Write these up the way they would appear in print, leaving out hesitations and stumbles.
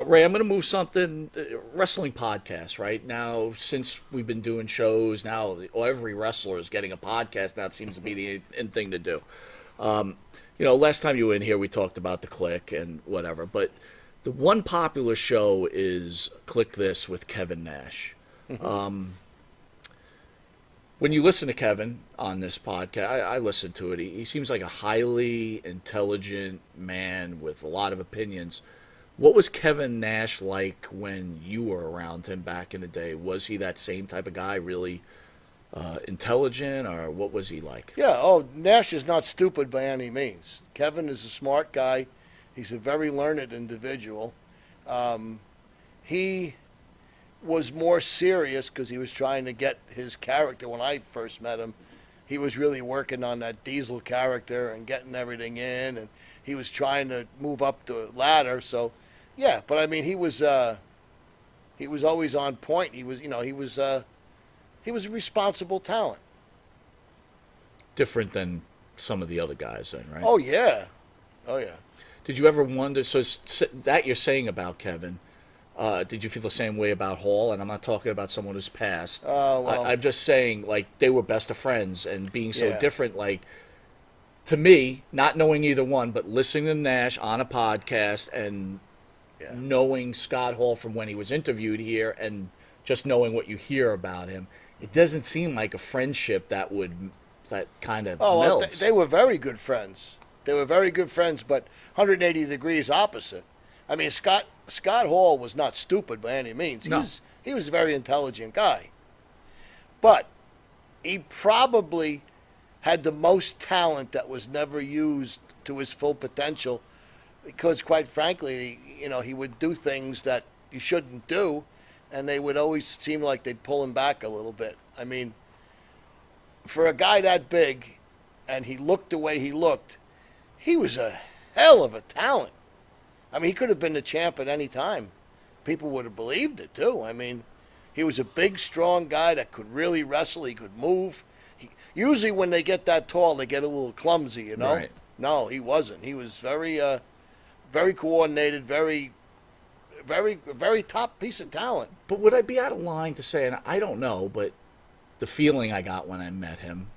Ray, I'm going to move something, wrestling podcast, right? Now, since we've been doing shows, now every wrestler is getting a podcast. Now it seems to be the in thing to do. Um, last time you were in here, we talked about the Click and whatever, but the one popular show is Click This with Kevin Nash. Um, when you listen to Kevin on this podcast, I listen to it. He seems like a highly intelligent man with a lot of opinions. What was Kevin Nash like when you were around him back in the day? Was he that same type of guy, really intelligent, or what was he like? Yeah, Nash is not stupid by any means. Kevin is a smart guy. He's a very learned individual. He was more serious because he was trying to get his character. When I first met him, he was really working on that Diesel character and getting everything in, and he was trying to move up the ladder. So, yeah, but I mean, he was always on point. He was a responsible talent. Different than some of the other guys, then, right? Oh yeah, oh yeah. Did you ever wonder? So that you're saying about Kevin, did you feel the same way about Hall? And I'm not talking about someone who's passed. Well, I'm just saying, like, they were best of friends, and being so yeah. different, like, to me, not knowing either one, but listening to Nash on a podcast and Yeah. knowing Scott Hall from when he was interviewed here, and just knowing what you hear about him, it doesn't seem like a friendship that kind of well, melts. they were very good friends. They were very good friends, but 180 degrees opposite. I mean, Scott Hall was not stupid by any means. No. He was a very intelligent guy. But he probably had the most talent that was never used to his full potential because, quite frankly, he would do things that you shouldn't do, and they would always seem like they'd pull him back a little bit. I mean, for a guy that big, and he looked the way he looked, he was a hell of a talent. I mean, he could have been the champ at any time. People would have believed it, too. I mean, he was a big, strong guy that could really wrestle. He could move. Usually when they get that tall, they get a little clumsy, you know? Right. No, he wasn't. He was very, very coordinated, very, very top piece of talent. But would I be out of line to say, and I don't know, but the feeling I got when I met him,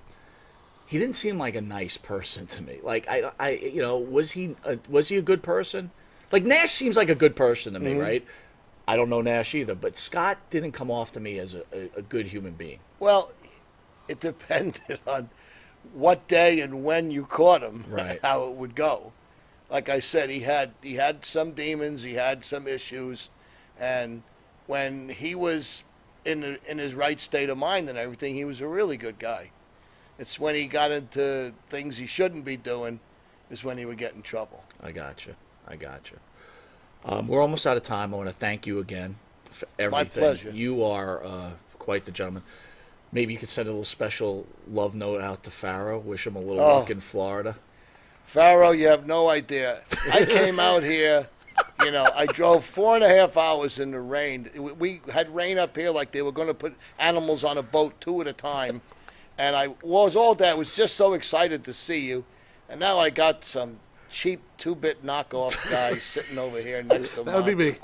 he didn't seem like a nice person to me. Like, was he a good person? Like, Nash seems like a good person to me, right? I don't know Nash either, but Scott didn't come off to me as a good human being. Well, it depended on what day and when you caught him, Right. how it would go. Like I said, he had some demons, he had some issues, and when he was in his right state of mind and everything, he was a really good guy. It's when he got into things he shouldn't be doing is when he would get in trouble. I got you. We're almost out of time. I want to thank you again for everything. My pleasure. You are quite the gentleman. Maybe you could send a little special love note out to Farrow. Wish him a little luck in Florida. Farrow, you have no idea. I came out here, I drove 4.5 hours in the rain. We had rain up here like they were going to put animals on a boat 2 at a time. And I was all day. I was just so excited to see you. And now I got some cheap 2-bit knockoff guy sitting over here next to mine. That would be me.